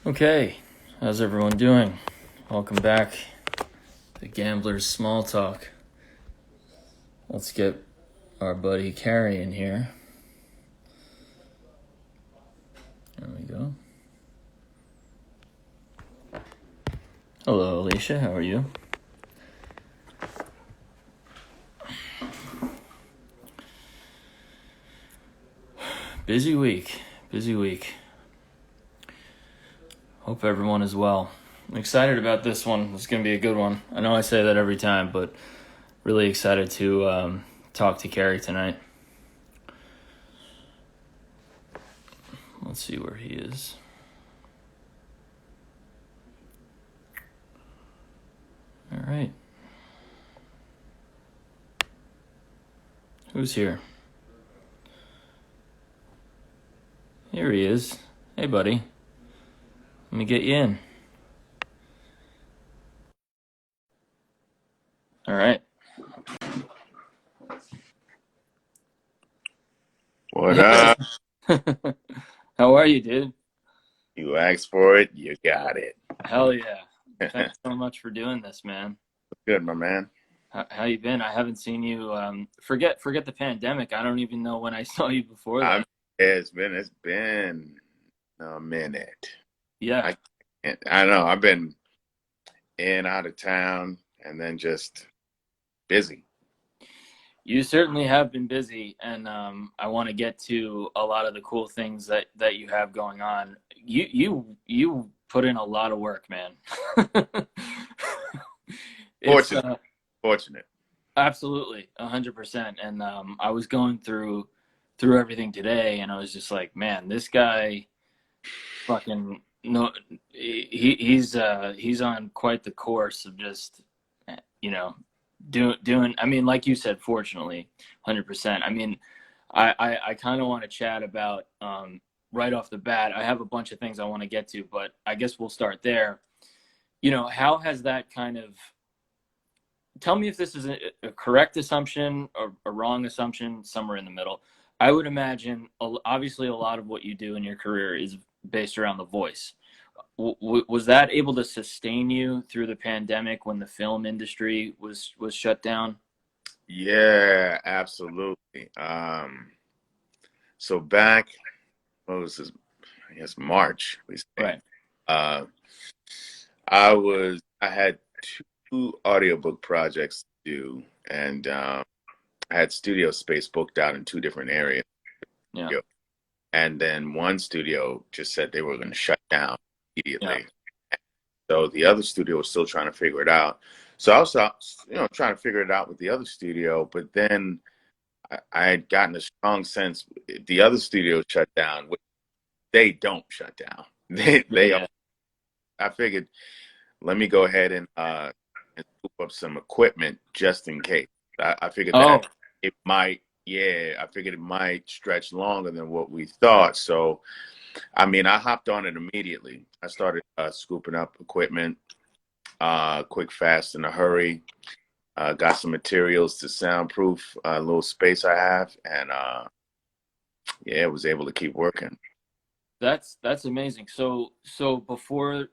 Okay, how's everyone doing? Welcome back to Gambler's Small Talk. Let's get our buddy Cary in here. There we go. Hello, Alicia. How are you? Busy week. Hope everyone is well. I'm excited about this one. It's going to be a good one. I know I say that every time, but really excited to talk to Cary tonight. Let's see where he is. All right. Who's here? Here he is. Hey, buddy. Let me get you in. All right. What up? How are you, dude? You asked for it, you got it. Hell yeah. Thanks so much for doing this, man. Good, my man. How you been? I haven't seen you. Forget the pandemic. I don't even know when I saw you before that. It's been a minute. Yeah. I know. I've been in, out of town, and then just busy. You certainly have been busy, and I want to get to a lot of the cool things that you have going on. You put in a lot of work, man. Fortunate. Absolutely, 100%. And I was going through everything today, and I was just like, man, this guy, fucking no, he's on quite the course of just, doing. I mean, like you said, fortunately, 100%. I mean, I kind of want to chat about right off the bat. I have a bunch of things I want to get to, but I guess we'll start there. How has that kind of, tell me if this is a correct assumption or a wrong assumption, somewhere in the middle. I would imagine, obviously, a lot of what you do in your career is based around the voice. Was that able to sustain you through the pandemic when the film industry was shut down? Yeah, absolutely. So back, what was this? I guess March, we say. Right. Uh, I had two audiobook projects to do, and I had studio space booked out in two different areas. Yeah. And then one studio just said they were going to shut down immediately. Yeah. So the other studio was still trying to figure it out. So I was, trying to figure it out with the other studio. But then I had gotten a strong sense the other studio shut down. They don't shut down. Yeah. I figured, let me go ahead and scoop up some equipment just in case. I figured Oh, that it might, yeah, I figured it might stretch longer than what we thought. So, I mean, I hopped on it immediately. I started scooping up equipment, quick, fast, in a hurry. Got some materials to soundproof a little space I have, and yeah, was able to keep working. that's amazing. So before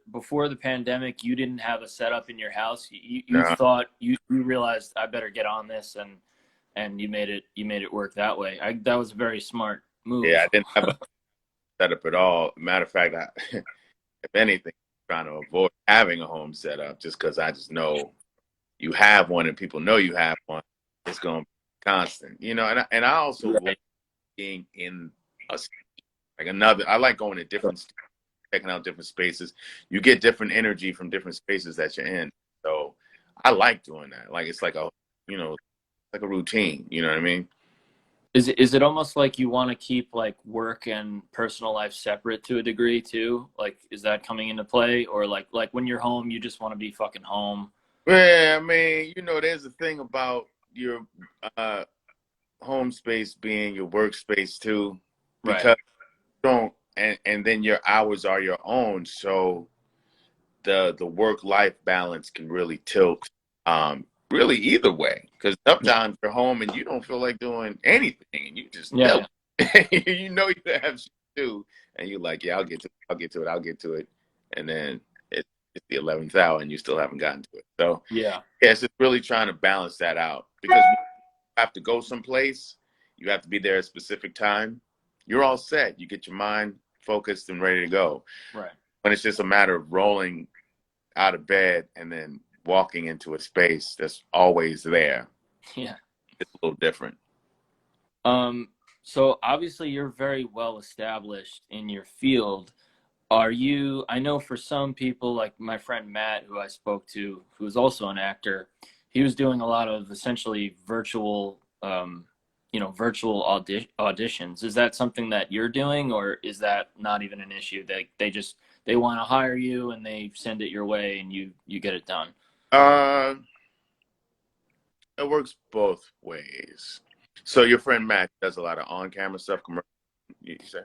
the pandemic, you didn't have a setup in your house. You Uh, thought, you realized, I better get on this, and you made it work that way. That was a very smart yeah, move. I didn't have a setup at all. Matter of fact, if anything, I'm trying to avoid having a home setup just because I just know you have one and people know you have one. It's going to be constant, and I also like Right. being in a like another. I like going to different, checking out different spaces. You get different energy from different spaces that you're in. So I like doing that. Like it's like like a routine. You know what I mean? Is it almost like you want to keep like work and personal life separate to a degree too? Like, is that coming into play, or like when you're home, you just want to be fucking home? Yeah, I mean, there's a thing about your uh, home space being your workspace too, Right. because you don't, and then your hours are your own. So the work life balance can really tilt, really either way. Because sometimes you're home and you don't feel like doing anything, and you just Yeah. you know you have shit to do, and you're like, yeah, I'll get to it. and then it's the 11th hour and you still haven't gotten to it. So Yeah. yes, it's really trying to balance that out because when you have to go someplace, you have to be there at a specific time. You're all set. You get your mind focused and ready to go. Right. When it's just a matter of rolling out of bed and then walking into a space that's always there, Yeah. it's a little different. Um, so obviously you're very well established in your field. Are you, I know for some people, like my friend Matt, who I spoke to, who is also an actor, he was doing a lot of essentially virtual, virtual auditions. Is that something that you're doing, or is that not even an issue? They just, they want to hire you and they send it your way and you get it done. Uh, it works both ways. So your friend Matt does a lot of on-camera stuff, commercial, you say?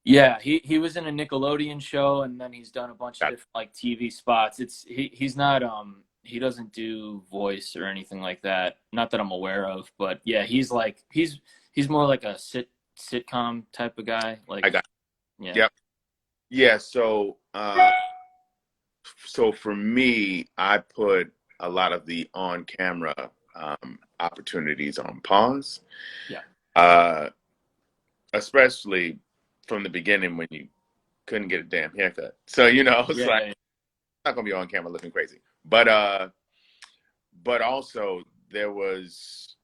Yeah, he was in a Nickelodeon show and then he's done a bunch of Got different like TV spots. He's not he doesn't do voice or anything like that. Not that I'm aware of, but yeah, he's more like a sitcom type of guy. I Like got yeah. Yep. Yeah, so for me, I put a lot of the on-camera opportunities on pause. Yeah. Uh, especially from the beginning when you couldn't get a damn haircut. So, it's Yeah, like yeah, not gonna be on camera looking crazy. But also there was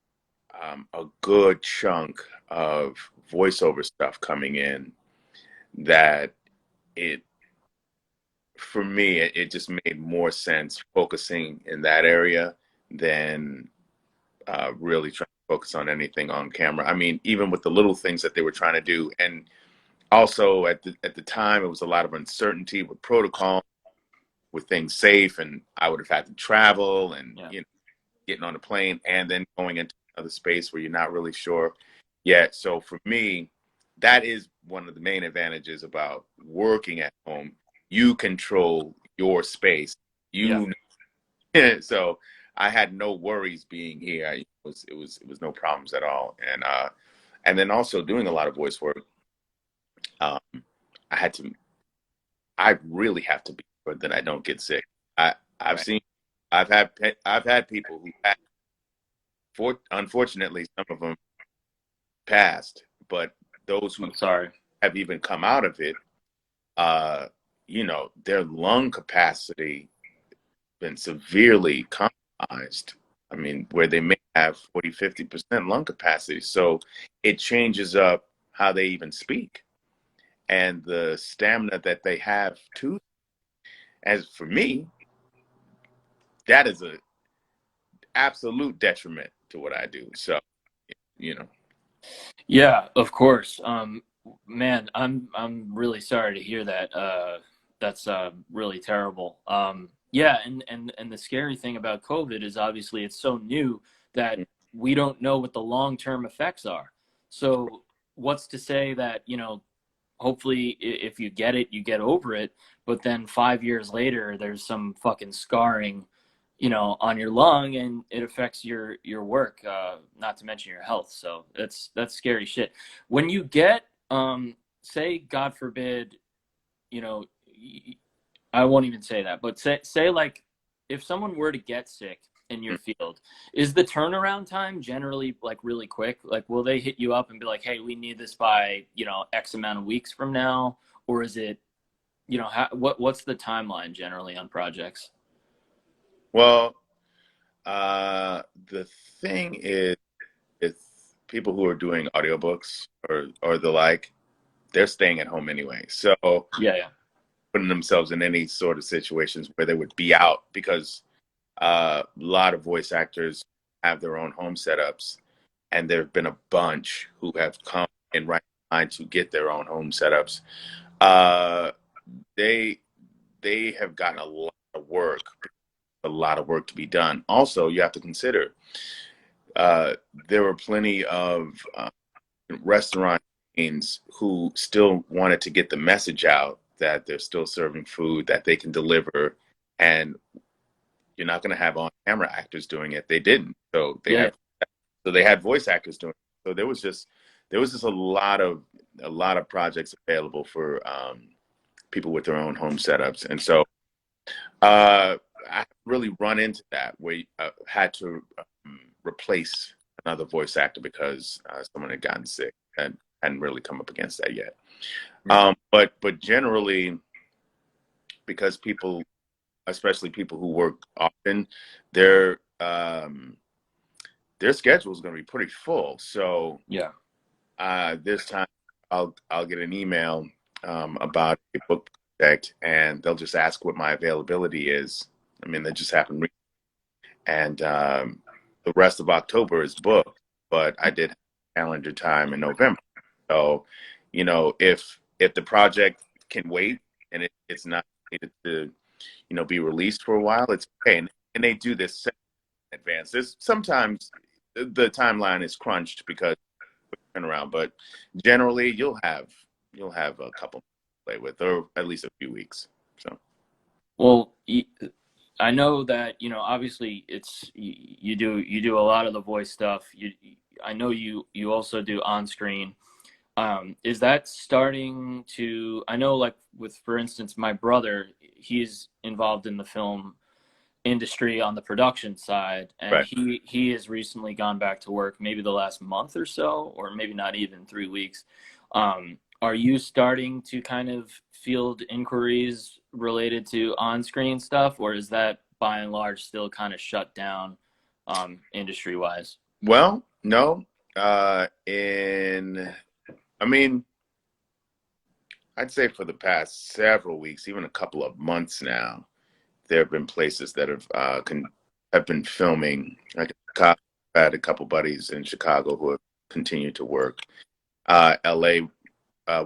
a good chunk of voiceover stuff coming in that it for me it just made more sense focusing in that area than really trying to focus on anything on camera. I mean, even with the little things that they were trying to do, and also at the time it was a lot of uncertainty with protocol, with things safe, and I would have had to travel and yeah, getting on a plane and then going into another space where you're not really sure yet. So for me, that is one of the main advantages about working at home. You control your space. yeah, You so I had no worries being here. It was no problems at all. And then also doing a lot of voice work. Um, I had to. I really have to be sure that I don't get sick. I've right. seen. I've had people who had, unfortunately, some of them passed, but those who I'm sorry. have even come out of it, uh, their lung capacity been severely compromised. I mean, where they may have 40, 50% lung capacity. So it changes up how they even speak and the stamina that they have to. As for me, that is a absolute detriment to what I do. So, you know, Yeah, of course. Man, I'm really sorry to hear that. That's really terrible. Yeah, and the scary thing about COVID is obviously it's so new that we don't know what the long-term effects are. So what's to say that, hopefully if you get it, you get over it, but then 5 years later there's some fucking scarring, on your lung and it affects your work, not to mention your health. So that's scary shit. When you get, say, God forbid, you know, I won't even say that, but say like if someone were to get sick in your field, is the turnaround time generally like really quick? Like, will they hit you up and be like, "Hey, we need this by X amount of weeks from now," or is it, what's the timeline generally on projects? well, the thing is, it's people who are doing audiobooks or the like, they're staying at home anyway. So Yeah, yeah, putting themselves in any sort of situations where they would be out because a lot of voice actors have their own home setups, and there have been a bunch who have come in right line to get their own home setups. Uh, they they have gotten a lot of work to be done. Also, you have to consider there were plenty of restaurant chains who still wanted to get the message out that they're still serving food that they can deliver, and you're not going to have on camera actors doing it. They didn't, yeah. so they had voice actors doing it. So there was just a lot of projects available for people with their own home setups. And so I really run into that where I had to replace another voice actor because someone had gotten sick and hadn't really come up against that yet. Yeah. But generally, because people, especially people who work often, their their schedule is going to be pretty full. So Yeah. this time I'll get an email about a book project, and they'll just ask what my availability is. I mean, that just happened recently. And the rest of October is booked, but I did have calendar time in November. So, you know, if the project can wait and it's not needed to, you know, be released for a while, it's okay. And they do this in advance. There's sometimes the timeline is crunched because of turnaround, but generally you'll have a couple to play with, or at least a few weeks. So. Well, I know that, you know, obviously it's you do a lot of the voice stuff. I know you also do on screen. Is that starting to? I know, like with, for instance, my brother, he's involved in the film industry on the production side, and Right. he has recently gone back to work, maybe the last month or so, or maybe not even 3 weeks. Are you starting to kind of field inquiries related to on-screen stuff, or is that by and large still kind of shut down industry wise? Well, no. I mean, I'd say for the past several weeks, even a couple of months now, there have been places that have been filming. Like Chicago, I had a couple buddies in Chicago who have continued to work. LA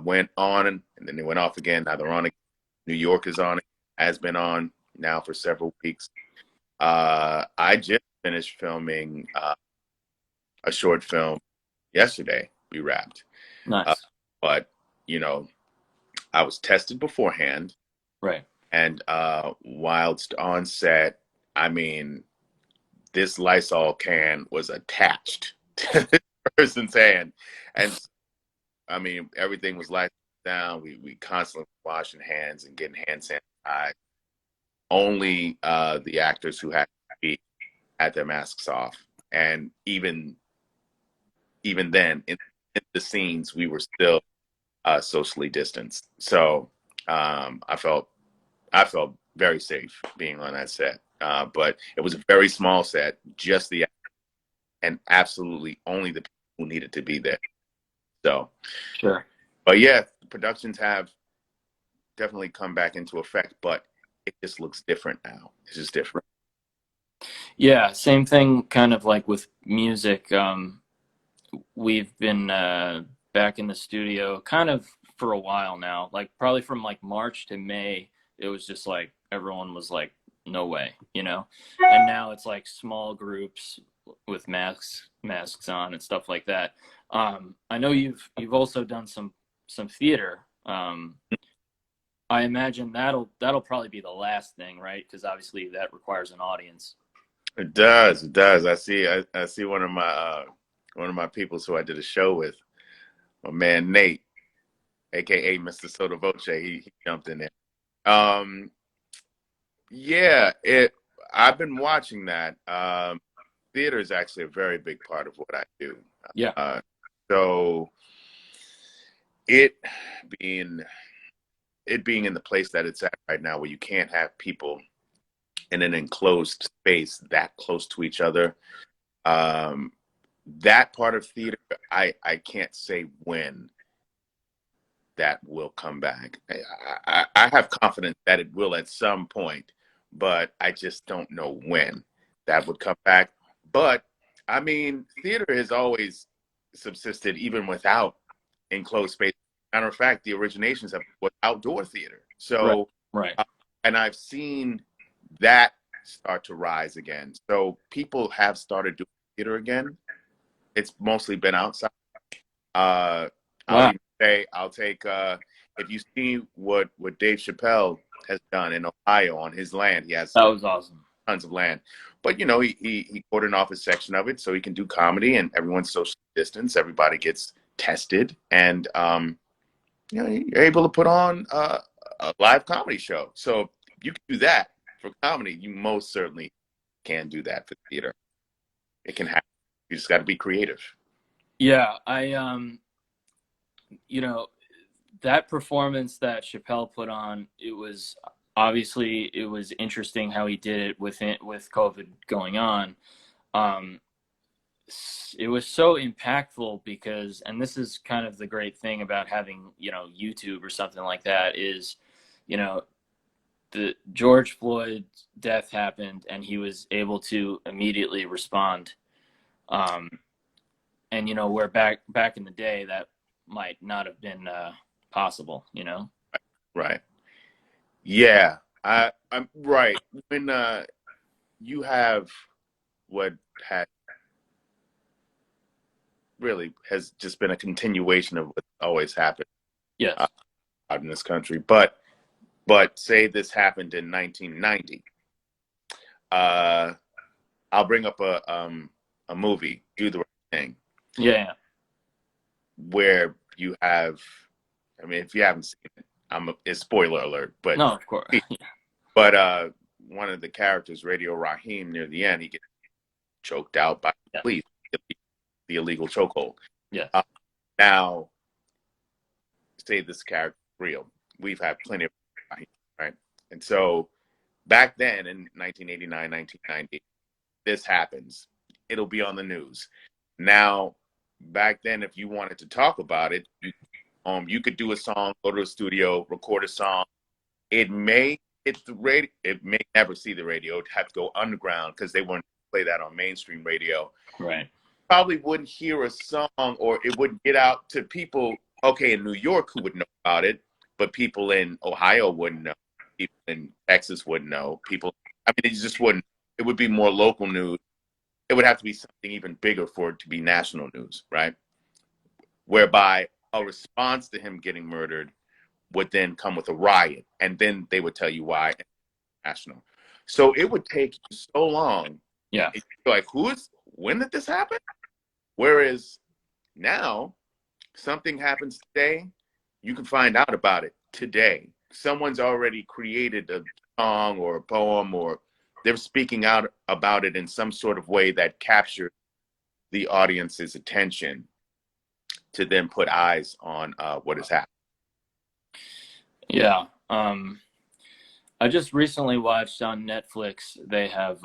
went on and then they went off again. Now they're on again. New York is on it, has been on now for several weeks. I just finished filming a short film yesterday. We wrapped. Uh, Nice. but, you know, I was tested beforehand. Right. And whilst on set, I mean, this Lysol can was attached to this person's hand. And I mean, everything was Lysol down. We constantly washing hands and getting hand sanitized. Only the actors who had to be had their masks off. And even then, in the scenes, we were still socially distanced. So I felt very safe being on that set. But it was a very small set, just the and absolutely only the people who needed to be there. So, Sure. but yeah, productions have definitely come back into effect, but it just looks different now. It's just different. Yeah, same thing kind of like with music. We've been back in the studio kind of for a while now, like probably from like March to May. It was just like everyone was like, no way, you know? And now it's like small groups with masks on and stuff like that. I know you've also done some theater. I imagine that'll probably be the last thing, right? Because obviously that requires an audience. It does. It does. I see one of my peoples who I did a show with, my man Nate, aka Mr. Soda Voce. He jumped in there. Um, yeah, it. I've been watching that. Theater is actually a very big part of what I do. Yeah. Uh, so it being it being in the place that it's at right now, where you can't have people in an enclosed space that close to each other. Um, that part of theater, I can't say when that will come back. I have confidence that it will at some point, but I just don't know when that would come back. But I mean, theater has always subsisted even without enclosed space. Matter of fact, the originations of was outdoor theater. Right. So, Right. and I've seen that start to rise again. So people have started doing theater again. It's mostly been outside. Uh, I'll Wow. even say I'll take if you see what Dave Chappelle has done in Ohio on his land, he has That was awesome. tons of land. But you know, he cordoned off a section of it so he can do comedy and everyone's social distance. Everybody gets tested, and you know, you're able to put on a live comedy show. So you can do that for comedy. You most certainly can do that for theater. It can happen. You just got to be creative. Yeah, you know, that performance that Chappelle put on, it was obviously it was interesting how he did it with COVID going on. Um, it was so impactful because, and this is kind of the great thing about having, YouTube or something like that is, you know, the George Floyd's death happened and he was able to immediately respond. Um, and where back in the day that might not have been possible. Right. Yeah. I'm right. When you have what had really has just been a continuation of what always happened uh, Yes. out in this country. But say this happened in 1990. Uh, I'll bring up a movie, Do the Right Thing, Yeah. where you have, I mean, if you haven't seen it, it's spoiler alert, but No, of course. but one of the characters, Radio Raheem, near the end, he gets choked out by Yeah. police, the illegal chokehold. Yes. Now, say this character is real. We've had plenty of Raheem, right? And so back then in 1989, 1990, this happens. It'll be on the news. Now, back then, if you wanted to talk about it, you could do a song, go to a studio, record a song. It may hit the radio. It may never see the radio. It'd have to go underground because they wouldn't play that on mainstream radio. Right. Probably wouldn't hear a song, or it wouldn't get out to people, okay, in New York who would know about it, but people in Ohio wouldn't know. People in Texas wouldn't know. I mean, it just wouldn't. It would be more local news. It would have to be something even bigger for it to be national news, right? Whereby a response to him getting murdered would then come with a riot, and then they would tell you why national. So it would take you so long. Yeah. You're like, when did this happen? Whereas now, something happens today, you can find out about it today. Someone's already created a song or a poem, or they're speaking out about it in some sort of way that captures the audience's attention to then put eyes on what has happened. Yeah. I just recently watched on Netflix. They have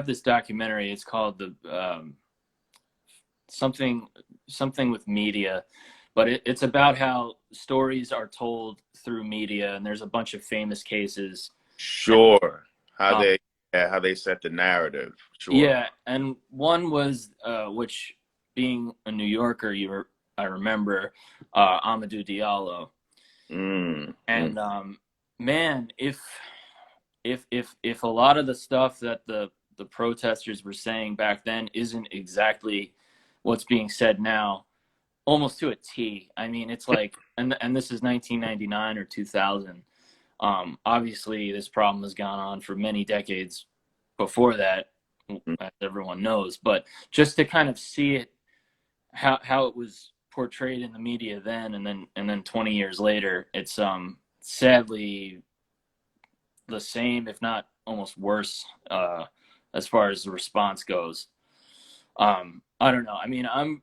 this documentary. It's called the something with media, but it's about how stories are told through media, and there's a bunch of famous cases. Sure, how Um, they set the narrative. Sure. yeah, and one was which, being a New Yorker, I remember Amadou Diallo, Mm, mm. and man, if a lot of the stuff that the protesters were saying back then isn't exactly what's being said now, almost to a T. I mean, it's like, and this is 1999 or 2000. Obviously, this problem has gone on for many decades before that, as everyone knows. But just to kind of see it, how it was portrayed in the media then, and then 20 years later, it's sadly the same, if not almost worse, as far as the response goes. I don't know. I mean, I'm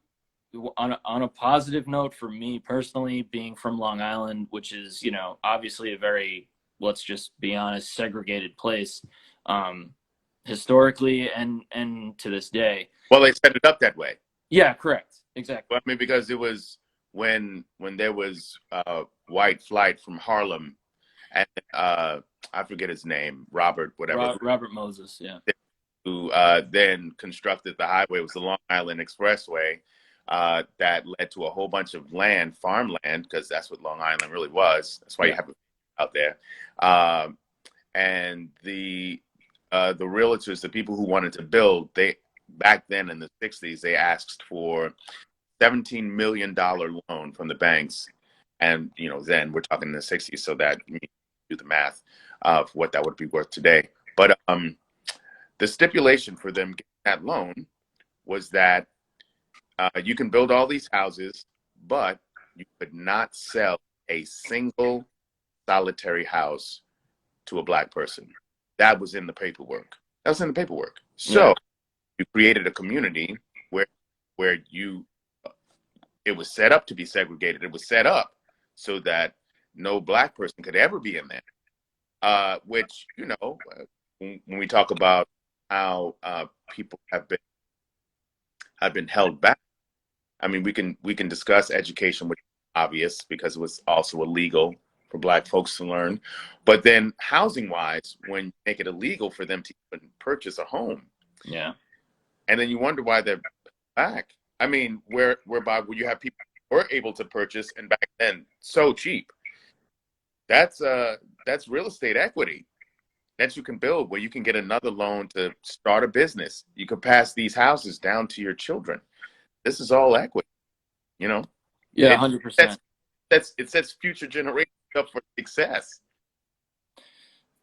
on a positive note for me personally, being from Long Island, which is, obviously a very, let's just be honest, segregated place, historically and to this day. Well, they set it up that way. Yeah, correct. Exactly. Well, I mean, because it was when there was white flight from Harlem, and I forget his name, Robert, whatever, Robert Moses. Yeah. who then constructed the highway. It was the Long Island Expressway that led to a whole bunch of land, farmland, because that's what Long Island really was. That's why you have it out there. And the realtors, the people who wanted to build, they back then in the 60s, they asked for $17 million loan from the banks. And, then we're talking in the 60s, so that you do the math of what that would be worth today. But the stipulation for them getting that loan was that you can build all these houses, but you could not sell a single solitary house to a black person. That was in the paperwork. That was in the paperwork. Yeah. So you created a community where you it was set up to be segregated. It was set up so that no black person could ever be in there. Which, you know, when we talk about how people have been held back, I mean, we can discuss education, which is obvious because it was also illegal for black folks to learn. But then housing wise, when you make it illegal for them to even purchase a home, Yeah. and then you wonder why they're back. I mean, whereby you have people who were able to purchase and back then so cheap. That's real estate equity that you can build where you can get another loan to start a business. You can pass these houses down to your children. This is all equity, you know. Yeah, It 100%. sets it sets future generations up for success.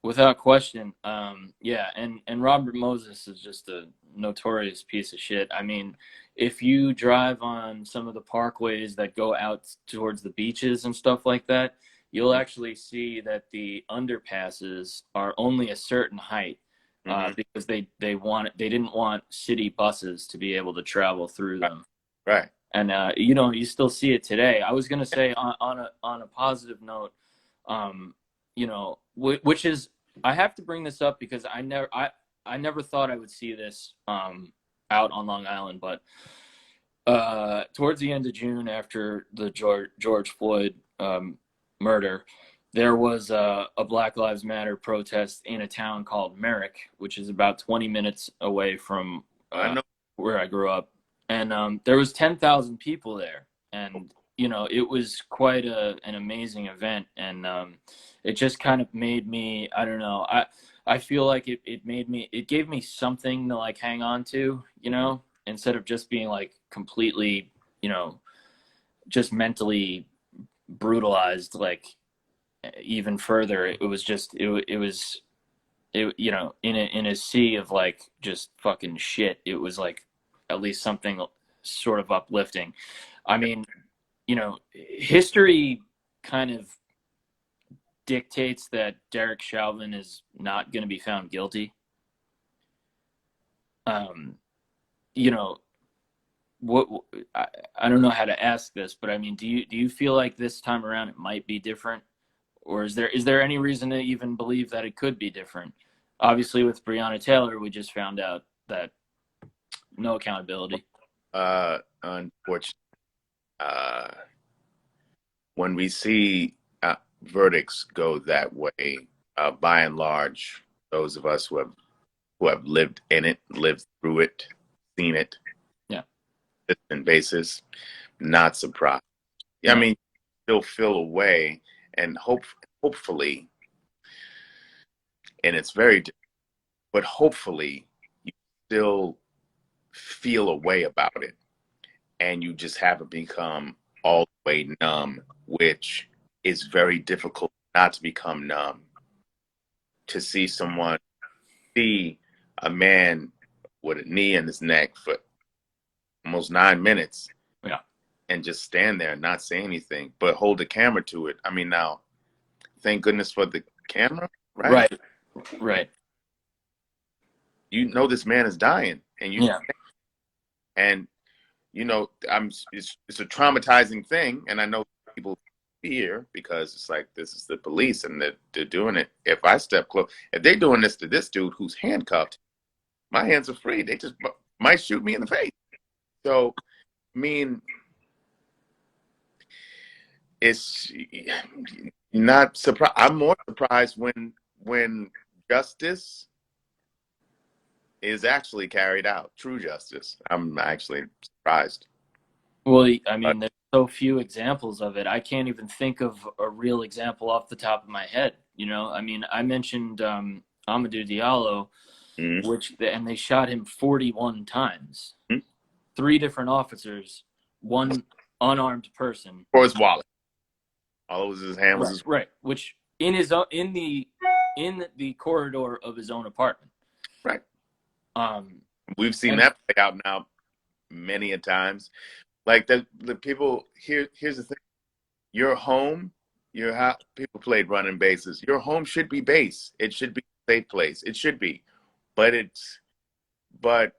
Without question. Yeah, and Robert Moses is just a notorious piece of shit. I mean, if you drive on some of the parkways that go out towards the beaches and stuff like that, you'll actually see that the underpasses are only a certain height, Mm-hmm. because they didn't want city buses to be able to travel through Right. them. Right. And you know, you still see it today. I was gonna say on a positive note, you know, which is, I have to bring this up because I never thought I would see this out on Long Island, but towards the end of June, after the George Floyd murder, there was a Black Lives Matter protest in a town called Merrick, which is about 20 minutes away from I know. where I grew up, and there was 10,000 people there, and you know, it was quite an amazing event, and it just kind of made me, I don't know, I feel like it gave me something to like hang on to, you know, instead of just being like completely, you know, just mentally brutalized, like even further. It was just it was it, you know, in a sea of like just fucking shit, it was like at least something sort of uplifting. I mean, you know, history kind of dictates that Derek Chauvin is not going to be found guilty. um you know, what I don't know how to ask this, but I mean, do you feel like this time around it might be different, or is there any reason to even believe that it could be different? Obviously, with Breonna Taylor, we just found out that no accountability. Unfortunately, uh, when we see verdicts go that way, by and large, those of us who have lived in it, lived through it, seen it, Yeah. consistent basis, not surprised. Yeah, I No. mean, still feel a way, and hopefully, and it's very, but hopefully, you still feel a way about it, and you just haven't become all the way numb, which is very difficult not to become numb. To see a man with a knee in his neck for almost 9 minutes Yeah. and just stand there and not say anything, but hold the camera to it. I mean, now, thank goodness for the camera, right? Right. Right. You know this man is dying, and Yeah. and you know, it's a traumatizing thing, and I know people fear because it's like this is the police and they're doing it. If I step close, if they're doing this to this dude who's handcuffed, my hands are free. They just might shoot me in the face. So, I mean, it's not surprised. I'm more surprised when justice is actually carried out, true justice. I'm actually surprised. Well, I But mean, there's so few examples of it. I can't even think of a real example off the top of my head. You know, I mean, I mentioned Amadou Diallo, mm-hmm. and they shot him 41 times. Three different officers, one unarmed person. For his wallet, all it was his hand was Right, his right. Which in the corridor of his own apartment. right. Um, We've seen and that play out now many a times. Like the people here. Here's the thing: your home. people played running bases. Your home should be base. It should be a safe place. It should be, but but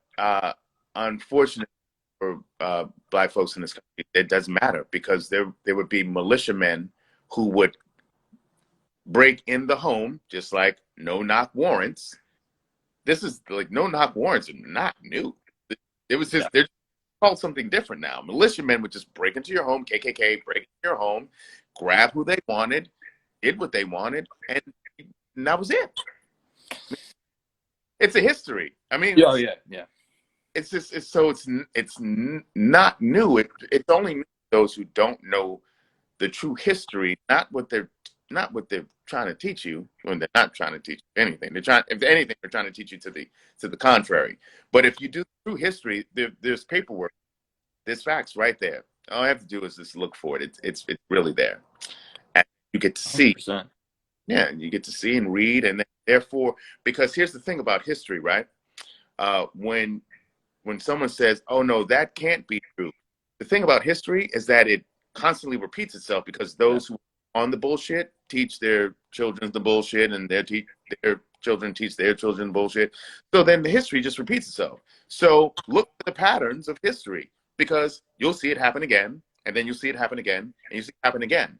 unfortunately for black folks in this country, it doesn't matter because there would be militiamen who would break in the home, just like no knock warrants. This is like no knock warrants are not new. It was Yeah, just they're called something different now. Militiamen would just break into your home, KKK, break into your home, grab who they wanted, did what they wanted, and that was it. It's a history. I mean, yeah, oh, yeah, yeah. it's just not new. It's only new to those who don't know the true history, not what they're trying to teach you when they're not trying to teach you anything. They're trying, if anything, they're trying to teach you to the contrary. But if you do true history, there's paperwork, there's facts right there. All I have to do is just look for it. It's really there, and you get to see. 100%. Yeah, you get to see and read, and therefore, because here's the thing about history, right? When someone says, "Oh no, that can't be true," the thing about history is that it constantly repeats itself because Yeah. those who are on the bullshit teach their children the bullshit, and their children teach their children bullshit. So then the history just repeats itself. So look at the patterns of history because you'll see it happen again, and then you'll see it happen again, and you see it happen again.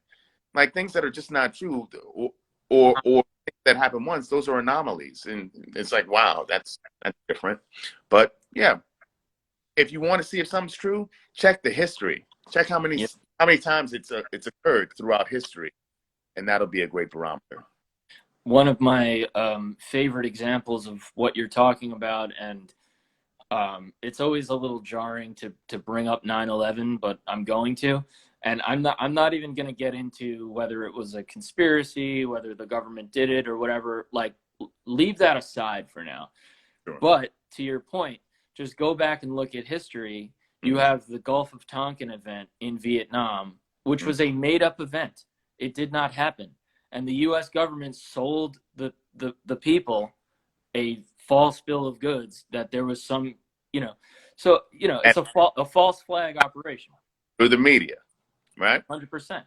Like things that are just not true, or things that happen once, those are anomalies, and it's like, wow, that's different. But yeah, if you want to see if something's true, check the history. Check Yeah. how many times it's occurred throughout history, and that'll be a great barometer. One of my favorite examples of what you're talking about, and it's always a little jarring to bring up 9/11, but I'm going to. And I'm not even going to get into whether it was a conspiracy, whether the government did it or whatever. Like, leave that aside for now. Sure. But to your point, just go back and look at history. You Mm-hmm. have the Gulf of Tonkin event in Vietnam, which Mm-hmm. was a made up event. It did not happen. And the US government sold the people a false bill of goods that there was some, you know, so, And it's a false flag operation. through the media, right? 100%.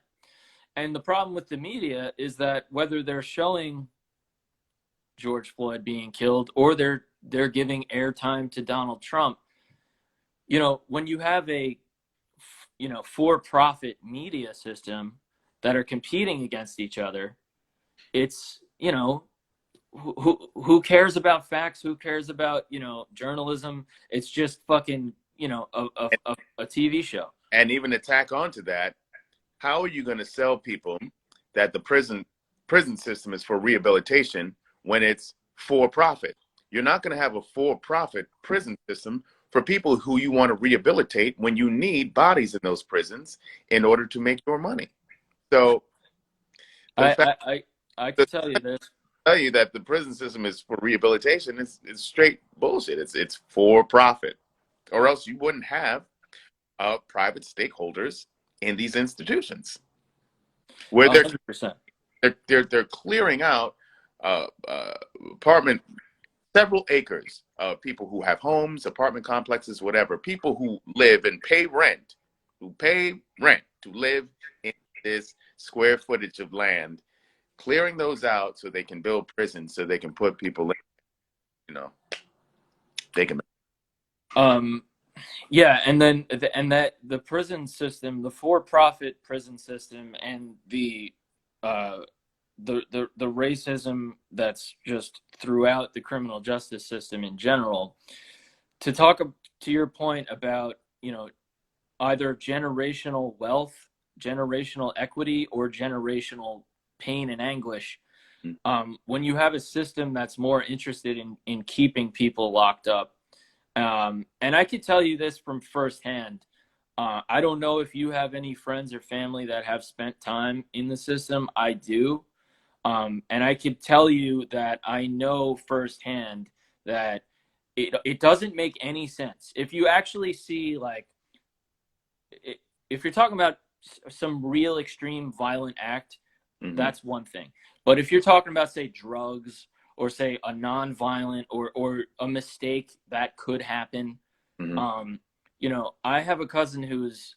And the problem with the media is that whether they're showing George Floyd being killed or they're giving airtime to Donald Trump, when you have a for-profit media system that are competing against each other, it's who cares about facts? Who cares about journalism? It's just fucking a TV show. And even to tack onto that, how are you going to sell people that the prison system is for rehabilitation when it's for profit? You're not going to have a for profit prison system for people who you want to rehabilitate when you need bodies in those prisons in order to make your money. So the I fact I I, I that can tell you this. tell you that the prison system is for rehabilitation is straight bullshit. It's for profit, or else you wouldn't have private stakeholders in these institutions where 100%. they're clearing out apartment several acres of people who have homes, apartment complexes, whatever. People who live and pay rent to live in this square footage of land, clearing those out so they can build prisons, so they can put people in. You know, they can. Um, yeah, and then that the prison system, the for-profit prison system, and uh, the racism that's just throughout the criminal justice system in general. To talk to your point about either generational wealth, generational equity, or generational pain and anguish. When you have a system that's more interested in keeping people locked up, and I could tell you this from firsthand. I don't know if you have any friends or family that have spent time in the system. I do. And I could tell you that I know firsthand that it doesn't make any sense. If you actually see, like, if you're talking about some real extreme violent act, Mm-hmm. that's one thing. But if you're talking about, say, drugs, or say a non-violent or a mistake that could happen, Mm-hmm. I have a cousin who's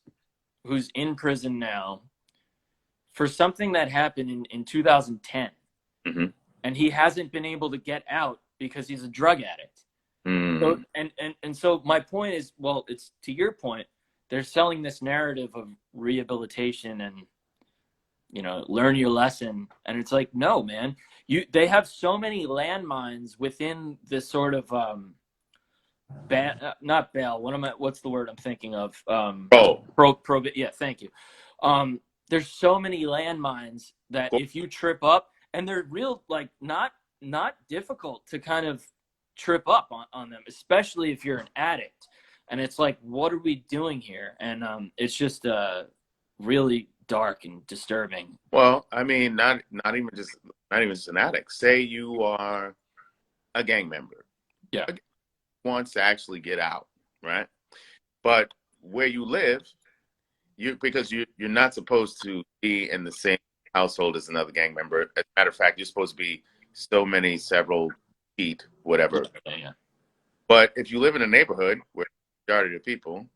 in prison now for something that happened in 2010, Hmm. and he hasn't been able to get out because he's a drug addict. So, Mm. and so my point is, well, it's to your point, they're selling this narrative of rehabilitation and, learn your lesson, and it's like, no, man, they have so many landmines within this sort of not bail. What's the word I'm thinking of? Oh, Yeah, thank you. There's so many landmines that cool. if you trip up, and they're real, like not difficult to kind of trip up on them, especially if you're an addict. And it's like, what are we doing here? And it's just really dark and disturbing. Well, I mean, not even just an addict. Say you are a gang member, Yeah. a gang wants to actually get out, right? But where you live, because you're not supposed to be in the same household as another gang member. As a matter of fact, you're supposed to be several feet, whatever. Yeah. But if you live in a neighborhood where the majority of the people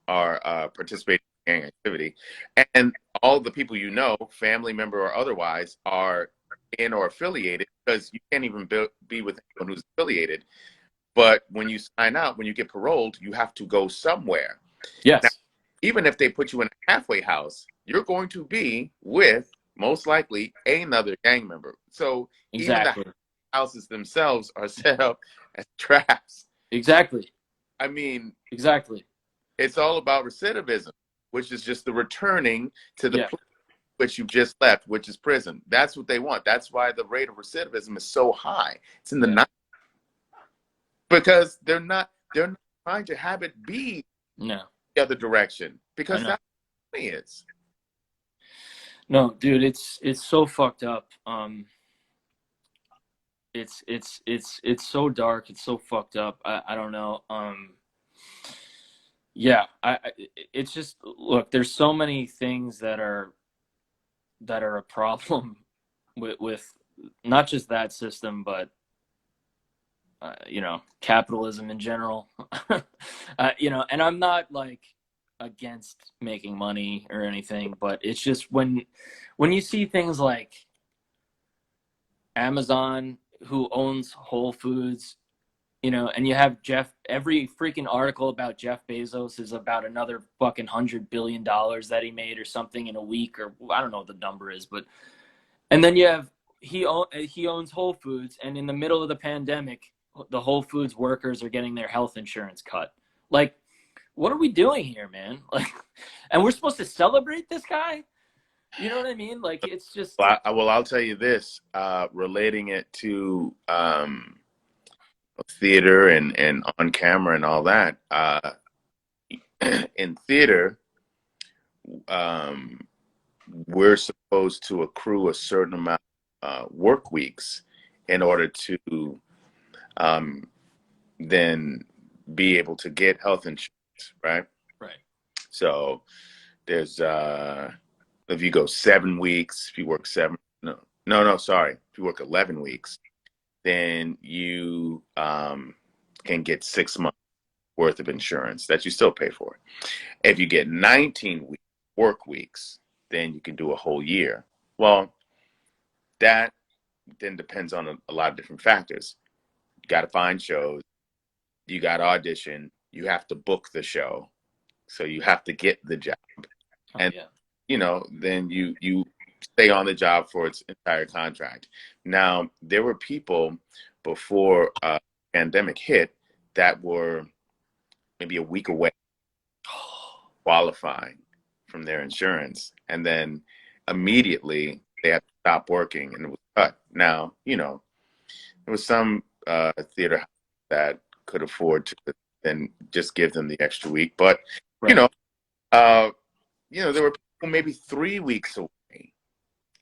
are participating in gang activity, and all the people you know, family member or otherwise, are in or affiliated, because you can't even be with anyone who's affiliated. But when you sign out, when you get paroled, you have to go somewhere. Now, Yes. even if they put you in a halfway house, you're going to be with most likely another gang member. So even the Exactly. houses themselves are set up as traps. Exactly. I mean, Exactly. it's all about recidivism, which is just the returning to the Yeah. place which you just left, which is prison. That's what they want. That's why the rate of recidivism is so high. It's in the Yeah. 90s, because they're not trying to have it be No, the other direction, I because know. that's what it is. No, dude, it's so fucked up. It's so dark. It's so fucked up. I don't know. Yeah, it's just, look. There's so many things that are a problem with not just that system, but capitalism in general. And I'm not like against making money or anything, but it's just when you see things like Amazon, who owns Whole Foods, and you have every freaking article about Jeff Bezos is about another fucking $100 billion that he made or something in a week, or I don't know what the number is, but and then you have he owns Whole Foods, and in the middle of the pandemic, the Whole Foods workers are getting their health insurance cut. Like, what are we doing here, man? Like, and we're supposed to celebrate this guy? You know what I mean? Like, it's just I'll tell you this, relating it to theater and on camera and all that. In theater, um, we're supposed to accrue a certain amount of work weeks in order to um, then be able to get health insurance, right? right. So there's if you go 7 weeks, if you work sorry, if you work 11 weeks, then you can get 6 months worth of insurance that you still pay for. If you get work weeks, then you can do a whole year. Well, that then depends on a lot of different factors. You got to find shows, you got to audition, you have to book the show, so you have to get the job, Oh and yeah. then you stay on the job for its entire contract. Now, there were people before pandemic hit that were maybe a week away qualifying from their insurance, and then immediately they had to stop working and it was cut. Now, there was some theater that could afford to then just give them the extra week, but you Right. know, uh, there were people maybe 3 weeks away,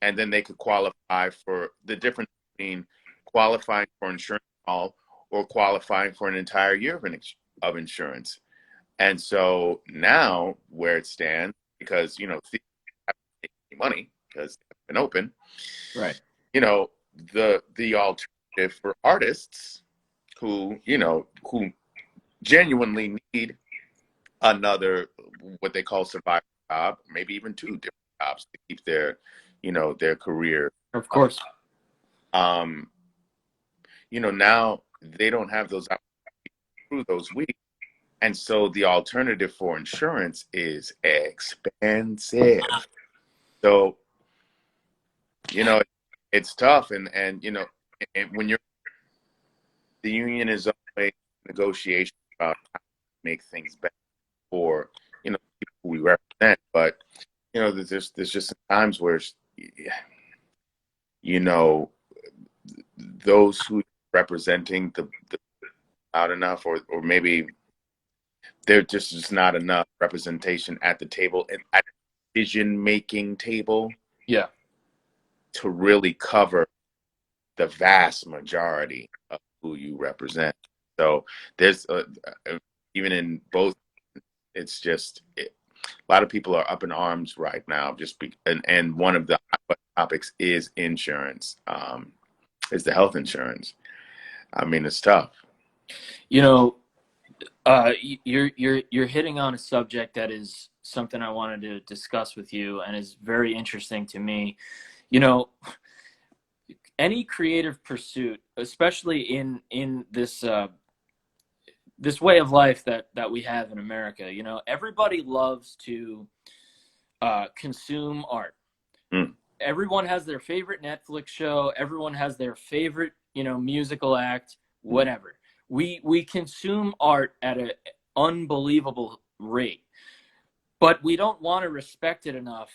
and then they could qualify for the difference between qualifying for insurance all or qualifying for an entire year of insurance. And so now, where it stands, because theaters haven't made any money because they've been open, Right. you know, the alternative for artists who genuinely need another, what they call, survival job, maybe even two different jobs to keep their, their career. Of course. Um, now they don't have those opportunities through those weeks. And so the alternative for insurance is expensive. So, it's tough. And when the union is always negotiation about how to make things better for, people who we represent. But, there's just times where, you know, those who are representing the out enough, or maybe there just not enough representation at the table and at the decision-making table. Yeah. To really cover the vast majority of who you represent. So there's even in both, it's just a lot of people are up in arms right now. And one of the topics is insurance, is the health insurance. I mean, it's tough. You're hitting on a subject that is something I wanted to discuss with you and is very interesting to me. Any creative pursuit, especially in this this way of life that we have in America, everybody loves to consume art. Mm. Everyone has their favorite Netflix show. Everyone has their favorite, musical act, whatever. We consume art at an unbelievable rate, but we don't want to respect it enough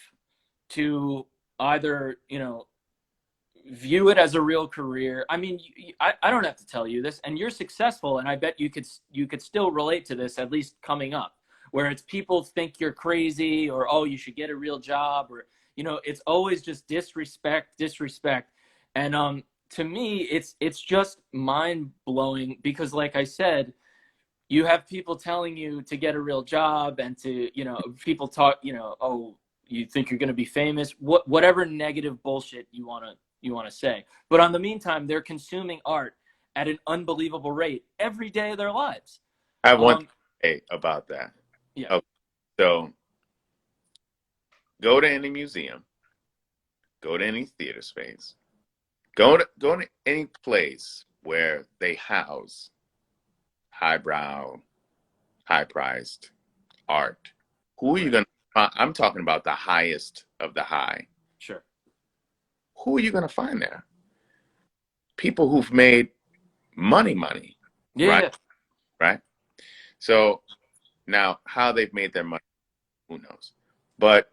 to either, view it as a real career. I mean, I don't have to tell you this, and you're successful, and I bet you could still relate to this, at least coming up, where it's people think you're crazy, or, oh, you should get a real job, or, it's always just disrespect. And to me, it's just mind blowing, because like I said, you have people telling you to get a real job, and to, people talk, oh, you think you're going to be famous, whatever negative bullshit you want to say. But on the meantime, they're consuming art at an unbelievable rate every day of their lives. I have one to say about that. Yeah. Okay, so go to any museum, go to any theater space, go to any place where they house highbrow, high-priced art. Who are you going to find? I'm talking about the highest of the high. Sure. Who are you going to find there? People who've made money, Yeah. right? Right? So now how they've made their money, who knows? But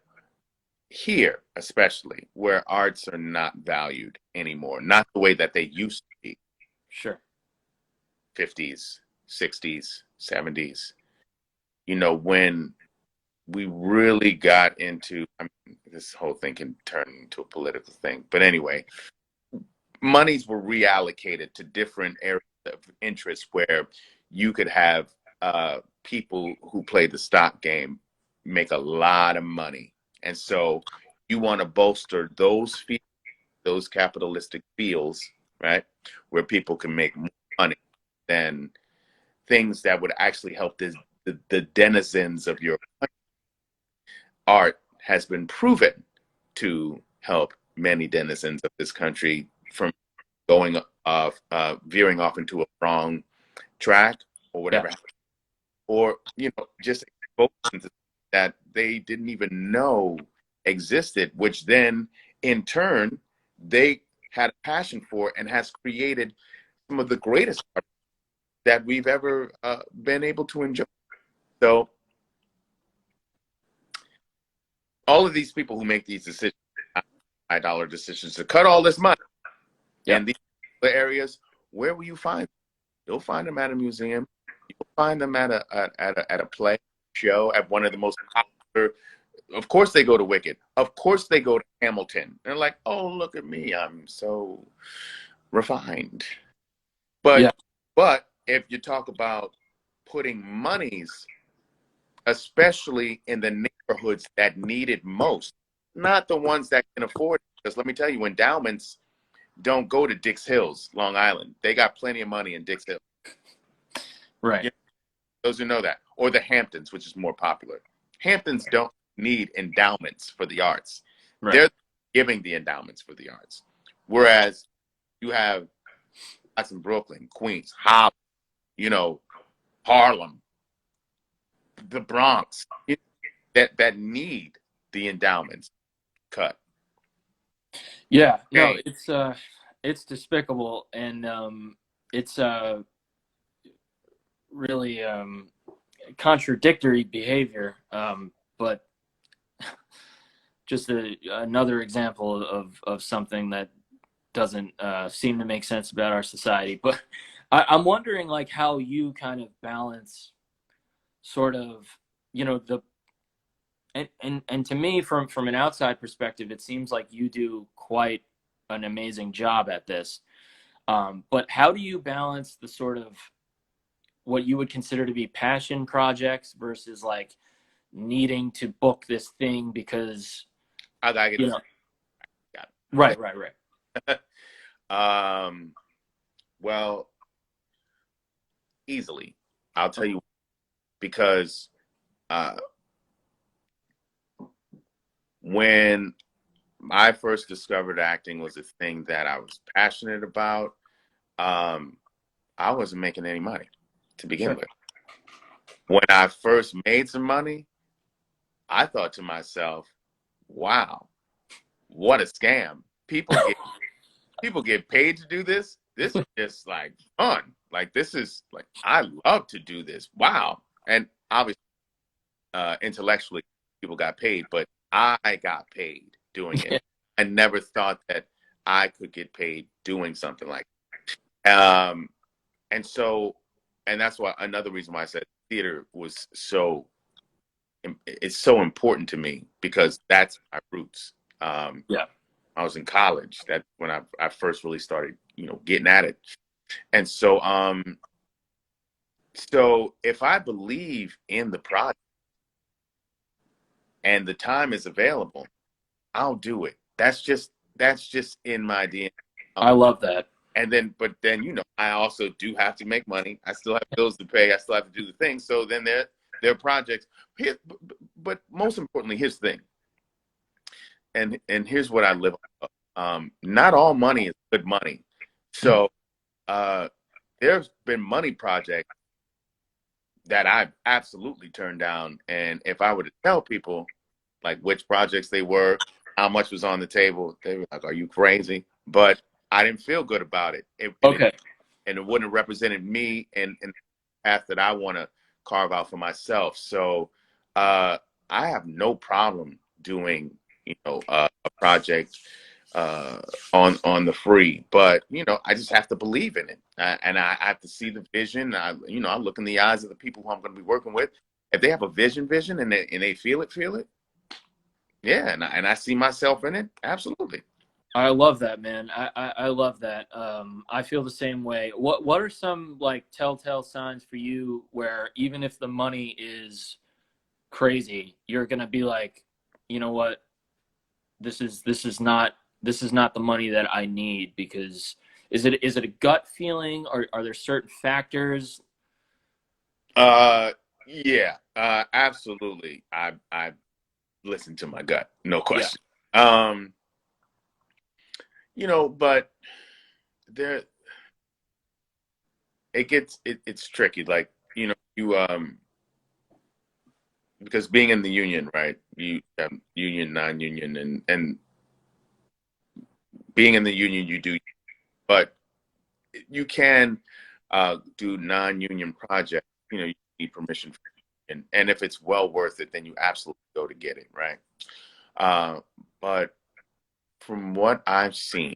here, especially, where arts are not valued anymore, not the way that they used to be. Sure. 50s, 60s, 70s. When we really got into, I mean, this whole thing can turn into a political thing. But anyway, monies were reallocated to different areas of interest where you could have people who play the stock game make a lot of money. And so you want to bolster those fields, those capitalistic fields, right, where people can make more money than things that would actually help the denizens of your country. Art has been proven to help many denizens of this country from going veering off into a wrong track or whatever, Yeah. or just exposing that they didn't even know existed, which then in turn they had a passion for and has created some of the greatest art that we've ever been able to enjoy. So all of these people who make these decisions, high dollar decisions to cut all this money in these areas, where will you find them? You'll find them at a museum. You'll find them at a play show, at one of the most popular. Of course they go to Wicked. Of course they go to Hamilton. They're like, oh, look at me, I'm so refined. But if you talk about putting monies, especially in the neighborhoods that need it most, not the ones that can afford it. Because let me tell you, endowments don't go to Dix Hills, Long Island. They got plenty of money in Dix Hills. Right. Those who know that. Or the Hamptons, which is more popular. Hamptons don't need endowments for the arts. Right. They're giving the endowments for the arts. Whereas you have that's in Brooklyn, Queens, Holland, you know, Harlem, the Bronx, that need the endowments cut. Yeah. No, Okay. it's despicable, and it's really contradictory behavior. But just another example of something that doesn't seem to make sense about our society. But I'm wondering, like, how you kind of balance sort of, the and to me, from an outside perspective, it seems like you do quite an amazing job at this. But how do you balance the sort of what you would consider to be passion projects versus like needing to book this thing because I gotta get you this. know Got right, right, right. it. Well, easily. I'll tell you because uh, when I first discovered acting was a thing that I was passionate about. Um, I wasn't making any money to begin Sure. with. When I first made some money, I thought to myself, "Wow, what a scam! People get paid to do this. This is just like fun. Like this is like I love to do this. Wow!" And obviously, intellectually, people got paid, but I got paid doing it. I never thought that I could get paid doing something like Um, and so, and that's why another reason why I said theater was it's so important to me because that's my roots. Um, Yeah. I was in college. That's when I first really started, getting at it. And so if I believe in the project and the time is available, I'll do it. That's just in my DNA. I love that. And then, but then, I also do have to make money. I still have bills to pay. I still have to do the thing. So then there are projects. Here, but most importantly, here's the thing. And here's what I live on. Not all money is good money. So uh, there's been money projects that I've absolutely turned down. And if I were to tell people like which projects they were, how much was on the table, they were like, "Are you crazy?" But I didn't feel good about it. Okay. And it wouldn't have represented me and the path that I want to carve out for myself. So uh, I have no problem doing, a project on the free, but I just have to believe in it, and I have to see the vision. I look in the eyes of the people who I'm going to be working with. If they have a vision, and they feel it, yeah, and I see myself in it, absolutely. I love that, man. I love that. I feel the same way. What are some like telltale signs for you where even if the money is crazy, you're gonna be like, you know what, this is not the money that I need because is it a gut feeling or are there certain factors? Uh, yeah, absolutely. I listen to my gut, no Yeah. question. But there it's tricky. Like, you because being in the union, right? You union, non-union, and being in the union, you do, but you can do non-union projects. You need permission, and if it's well worth it, then you absolutely go to get it, right? Uh, but from what I've seen,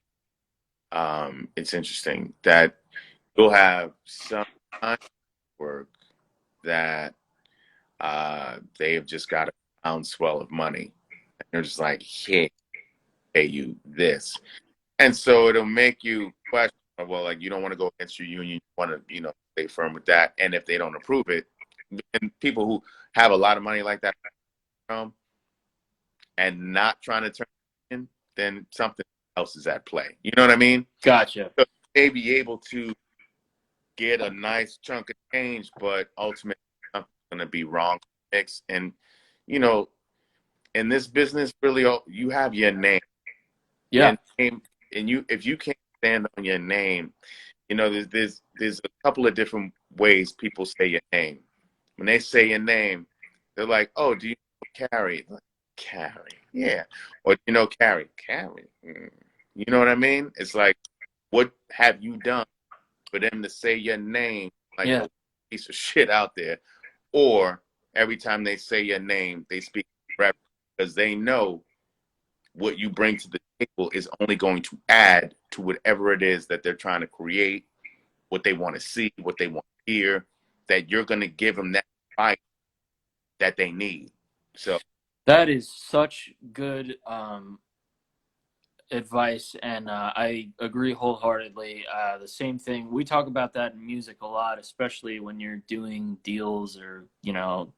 it's interesting that you'll have some work that they have just got a groundswell of money. And they're just like, "Here, pay you this," and so it'll make you question. Well, like you don't want to go against your union. You want to, stay firm with that. And if they don't approve it, and people who have a lot of money like that, and not trying to turn it in, then something else is at play. You know what I mean? Gotcha. So they may be able to get a nice chunk of change, but ultimately something's going to be wrong mix. And you know, in this business, really, you have your name. Yeah. Your name, and if you can't stand on your name, there's a couple of different ways people say your name. When they say your name, they're like, "Oh, do you know Cary?" Like, Cary, yeah. Or Cary, Cary. You know what I mean? It's like, what have you done for them to say your name like Yeah. a piece of shit out there? Or every time they say your name, they speak forever because they know what you bring to the table is only going to add to whatever it is that they're trying to create, what they want to see, what they want to hear, that you're going to give them that fight that they need. So, That is such good advice, and I agree wholeheartedly. The same thing. We talk about that in music a lot, especially when you're doing deals or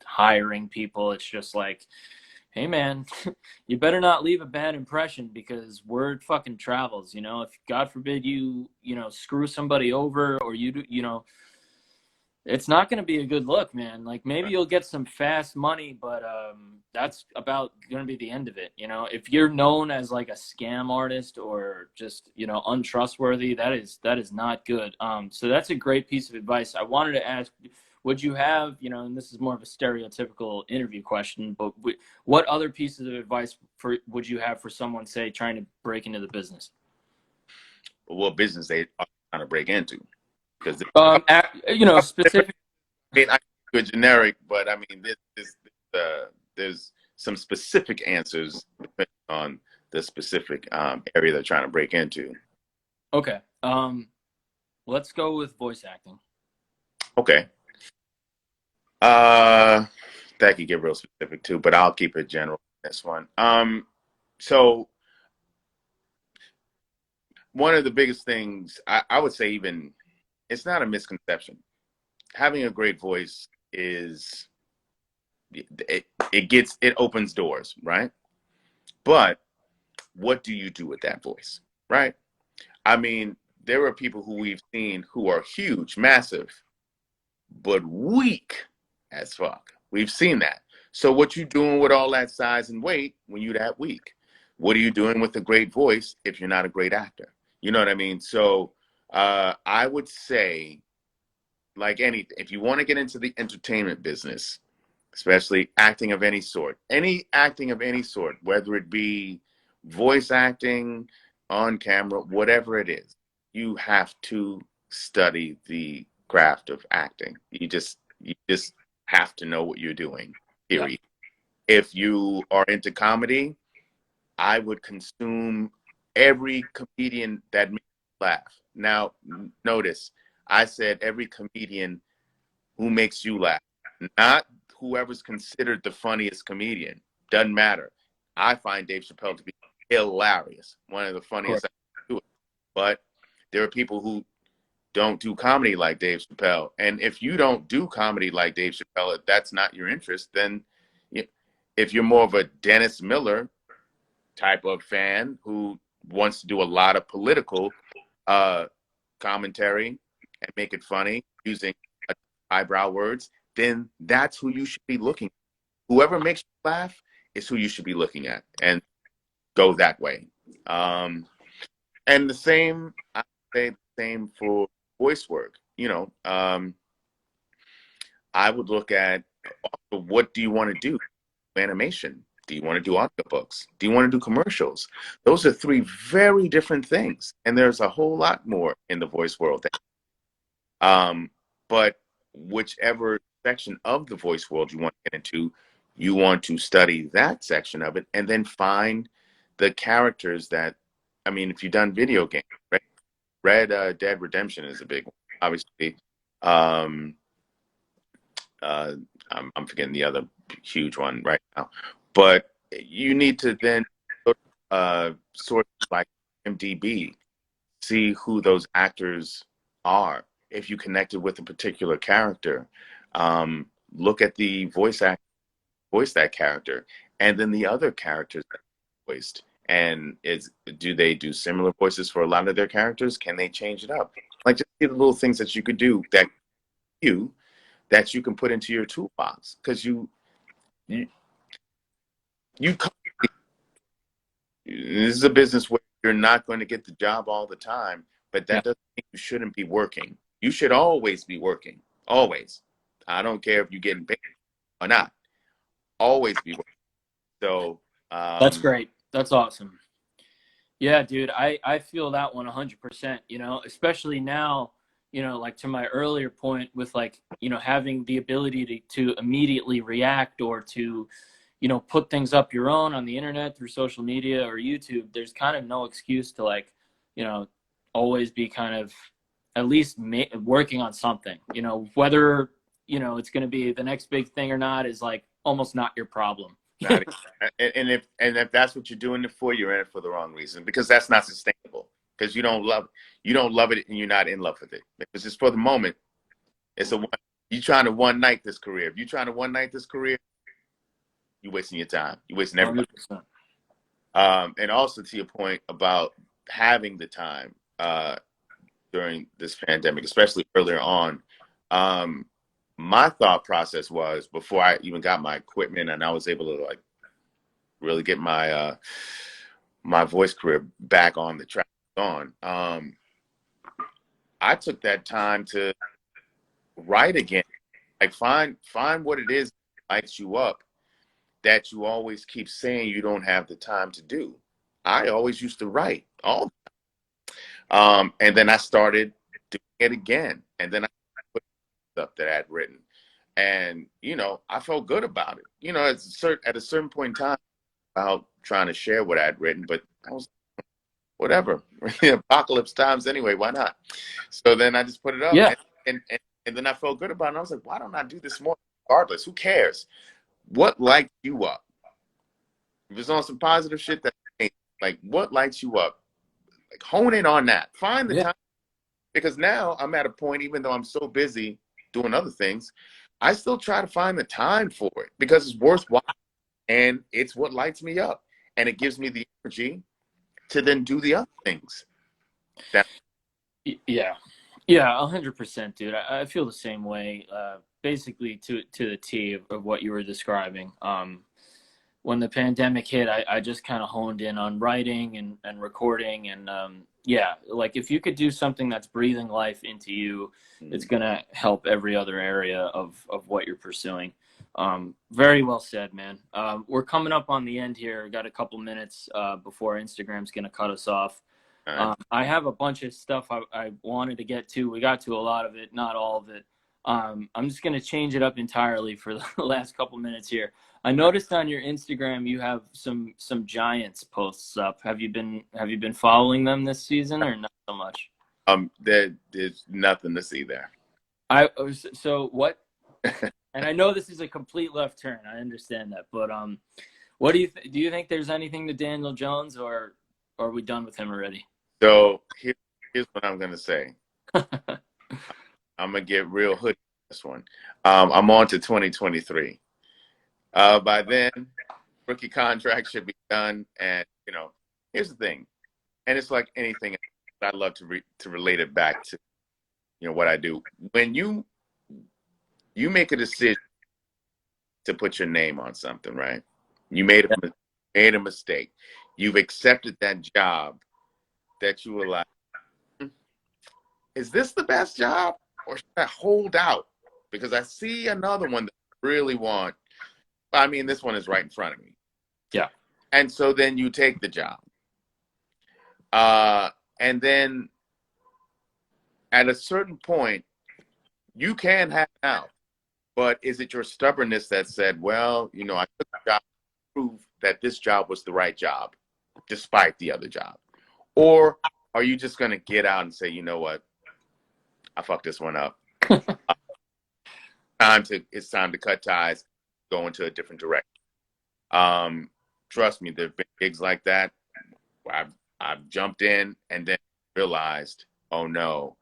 hiring people. It's just like, hey man, you better not leave a bad impression because word fucking travels. If God forbid screw somebody over or it's not going to be a good look, man. Like maybe you'll get some fast money, but that's about going to be the end of it. If you're known as like a scam artist or just untrustworthy, that is not good. So that's a great piece of advice. I wanted to ask, would you have, and this is more of a stereotypical interview question, but what other pieces of advice would you have for someone, say, trying to break into the business? what business they are trying to break into? Because Specific. I do a generic, but I mean, there's some specific answers depending on the specific area they're trying to break into. Okay. Let's go with voice acting. Okay. That could get real specific too, but I'll keep it general in this one. So one of the biggest things I would say, even it's not a misconception. Having a great voice is it opens doors, right? But what do you do with that voice, right? I mean, there are people who we've seen who are huge, massive, but weak as fuck. We've seen that. So what you doing with all that size and weight when you that weak? What are you doing with a great voice if you're not a great actor? You know what I mean? So I would say, like anything, if you want to get into the entertainment business, especially acting of any acting of any sort, whether it be voice acting, on camera, whatever it is, you have to study the craft of acting. You just have to know what you're doing, Yeah. period. If you are into comedy, I would consume every comedian that makes you laugh. Now, notice I said every comedian who makes you laugh, not whoever's considered the funniest comedian. Doesn't matter. I find Dave Chappelle to be hilarious, one of the Of course. funniest. But there are people who don't do comedy like Dave Chappelle, and if you don't do comedy like Dave Chappelle, if that's not your interest, then if you're more of a Dennis Miller type of fan who wants to do a lot of political uh, commentary and make it funny using eyebrow words, then that's who you should be looking at. Whoever makes you laugh is who you should be looking at, and go that way. Um, and I say the same for voice work. I would look at what do you want to do? Animation. Do you want to do audiobooks? Do you want to do commercials? Those are three very different things, and there's a whole lot more in the voice world. But whichever section of the voice world you want to get into, you want to study that section of it and then find the characters that, I mean, if you've done video games, right? Red Dead Redemption is a big one, obviously. Um, uh, I'm forgetting the other huge one right now, but you need to then sort of like MDB, see who those actors are. If you connected with a particular character, look at the voice that character, and then the other characters that are voiced. And do they do similar voices for a lot of their characters? Can they change it up? Like just see the little things that you could do that you can put into your toolbox because you You this is a business where you're not going to get the job all the time, but Yeah. that doesn't mean you shouldn't be working. You should always be working. Always. I don't care if you're getting paid or not. Always be working. So, That's um, great. That's awesome. Yeah, dude, I feel that one 100%, especially now, like to my earlier point with like, having the ability to immediately react or to, put things up your own on the internet through social media or YouTube. There's kind of no excuse to like, you know, always be kind of at least working on something, whether, it's going to be the next big thing or not is like almost not your problem. not and if that's what you're doing it for, you're in it for the wrong reason because that's not sustainable. Because you don't love it and you're not in love with it. If it's just for the moment, it's you trying to one night this career. If you're trying to one night this career, you're wasting your time. You're wasting everybody. 100%. And also to your point about having the time during this pandemic, especially earlier on, um, my thought process was before I even got my equipment and I was able to like really get my voice career back on the track on. I took that time to write again, like find what it is that lights you up that you always keep saying you don't have the time to do. I always used to write all and then I started doing it again. And then I put stuff that I had written. And, I felt good about it. At a certain point in time, about trying to share what I had written, but I was whatever. Apocalypse times anyway, why not? So then I just put it up Yeah. and then I felt good about it. And I was like, why don't I do this more regardless? Who cares? What lights you up? If it's on some positive shit that like what lights you up? Like hone in on that. Find the Yeah. time. Because now I'm at a point, even though I'm so busy doing other things, I still try to find the time for it because it's worthwhile and it's what lights me up and it gives me the energy to then do the other things. That Yeah. Yeah, 100%, dude. I feel the same way, basically to the T of what you were describing. When the pandemic hit, I just kind of honed in on writing and recording. And yeah, like if you could do something that's breathing life into you, it's going to help every other area of what you're pursuing. Very well said, man. We're coming up on the end here. Got a couple minutes before Instagram's going to cut us off. uh, I have a bunch of stuff I wanted to get to. We got to a lot of it, not all of it. I'm just going to change it up entirely for the last couple minutes here. I noticed on your Instagram you have some Giants posts up. Have you been following them this season or not so much? there's nothing to see there. I was so what? And I know this is a complete left turn. I understand that, but what do you think there's anything to Daniel Jones or are we done with him already? So here's what I'm gonna say. I'm gonna get real hood this one. I'm on to 2023. By then, rookie contract should be done. And here's the thing, and it's like anything. I love to relate it back to what I do. When you make a decision to put your name on something, right? You made a mistake. You've accepted that job that you were like, is this the best job, or should I hold out because I see another one that I really want? I mean, this one is right in front of me. Yeah. And so then you take the job. And then at a certain point, you can have it out. But is it your stubbornness that said, well, I took the job to prove that this job was the right job, despite the other job? Or are you just going to get out and say, you know what? I fucked this one up. It's time to cut ties, go into a different direction. Trust me, there have been gigs like that where I've jumped in and then realized, oh no,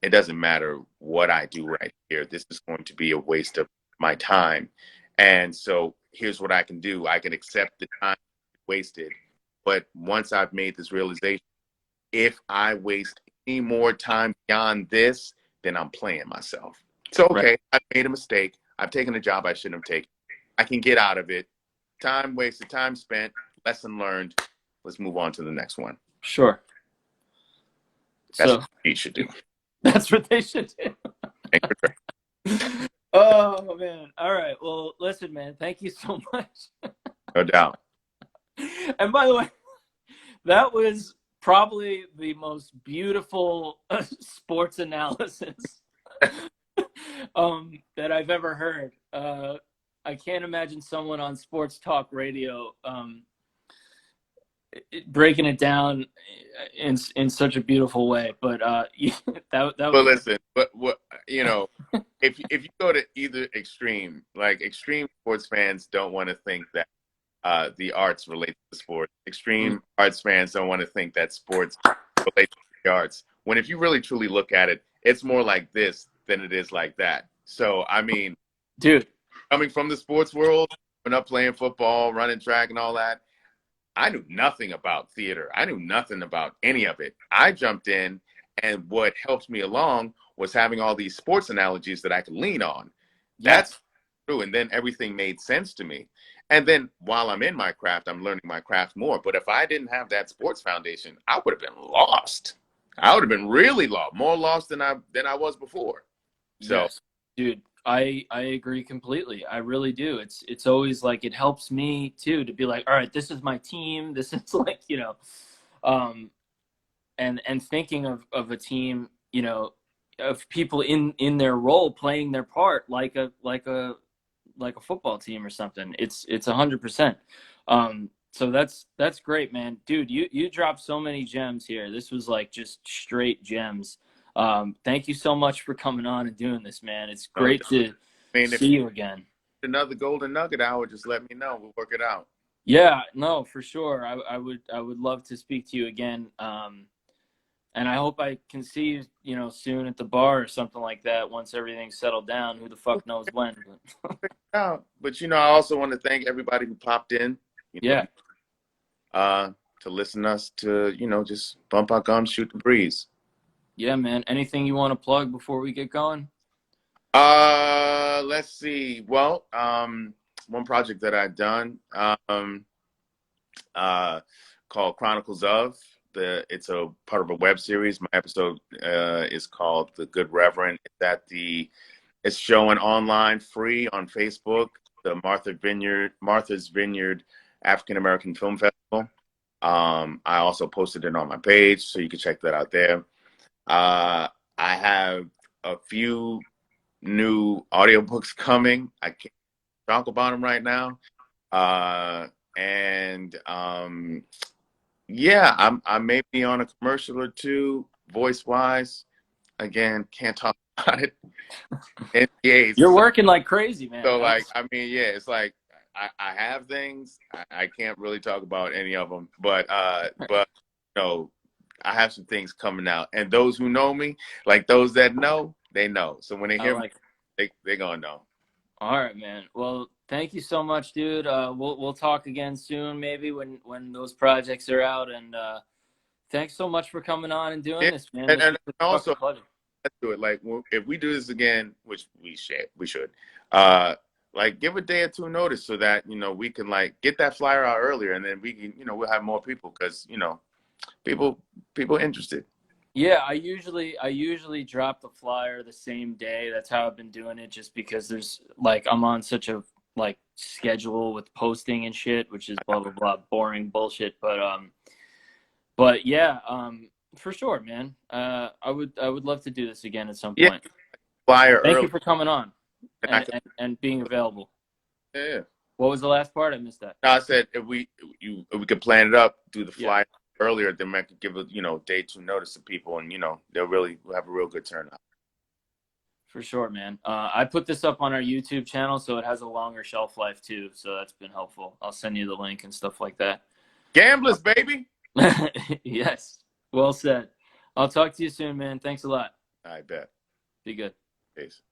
it doesn't matter what I do right here. This is going to be a waste of my time. And so here's what I can do. I can accept the time wasted. But once I've made this realization, if I waste any more time beyond this, then I'm playing myself. So, Right. okay, I've made a mistake. I've taken a job I shouldn't have taken. I can get out of it time wasted, time spent, lesson learned. Let's move on to the next one. Sure. That's So what we should do. that's what they should do. Thank you. Oh man. All right. Well, listen, man. Thank you so much. No doubt. And by the way, that was probably the most beautiful sports analysis that I've ever heard. I can't imagine someone on sports talk radio breaking it down in such a beautiful way. But that But was listen, but what if you go to either extreme, like extreme sports fans don't want to think that the arts relate to sports. Extreme arts fans don't want to think that sports relate to the arts. When if you really truly look at it, it's more like this than it is like that. So I mean, dude. coming from the sports world, growing up playing football, running track, and all that, I knew nothing about theater. I knew nothing about any of it. I jumped in, and what helped me along was having all these sports analogies that I could lean on. Yes. That's true. And then everything made sense to me. And then while I'm in my craft, I'm learning my craft more. But if I didn't have that sports foundation, I would have been lost. I would have been really lost, more lost than I was before. So, yes, dude, I agree completely. I really do. It's always like it helps me too to be like, all right, this is my team. This is like, and thinking of a team, of people in their role playing their part like a football team or something. It's 100%. So that's great, man. Dude, you dropped so many gems here. This was like just straight gems. Thank you so much for coming on and doing this, man. It's great to see you again. Another golden nugget hour, just let me know. We'll work it out. Yeah, no, for sure. I would love to speak to you again. And I hope I can see you, soon at the bar or something like that once everything's settled down. Who the fuck knows when? But I also want to thank everybody who popped in. Yeah. To listen us to, just bump our gums, shoot the breeze. Yeah, man. Anything you want to plug before we get going? Let's see. Well, one project that I've done, called Chronicles of. It's a part of a web series. My episode is called The Good Reverend. It's showing online free on Facebook, the Martha's Vineyard African American Film Festival. I also posted it on my page, so you can check that out there. I have a few new audiobooks coming. I can't talk about them right now. Yeah, I may be on a commercial or two, voice wise. Again, can't talk about it. NDAs. You're working like crazy, man. So it's like I have things. I can't really talk about any of them, but I have some things coming out, and those who know me, like those that know, they know. So when they hear me, they're gonna know. All right, man. Well, thank you so much, dude. We'll talk again soon, maybe when those projects are out. And thanks so much for coming on and doing this, man. And also, let's do it. Like if we do this again, which we should. Like give a day or two notice so that we can like get that flyer out earlier, and then we can we'll have more people because people interested. Yeah, I usually drop the flyer the same day. That's how I've been doing it, just because there's like I'm on such a schedule with posting and shit, which is blah blah blah, boring bullshit. But yeah, for sure, man. I would love to do this again at some point. Flyer. Thank early. You for coming on and being available. Yeah. What was the last part? I missed that. No, I said if we could plan it up, do the flyer earlier, then we could give a day two notice to people, and they'll have a real good turnout. For sure, man. I put this up on our YouTube channel, so it has a longer shelf life too. So that's been helpful. I'll send you the link and stuff like that. Gamblers, baby. Yes. Well said. I'll talk to you soon, man. Thanks a lot. I bet. Be good. Peace.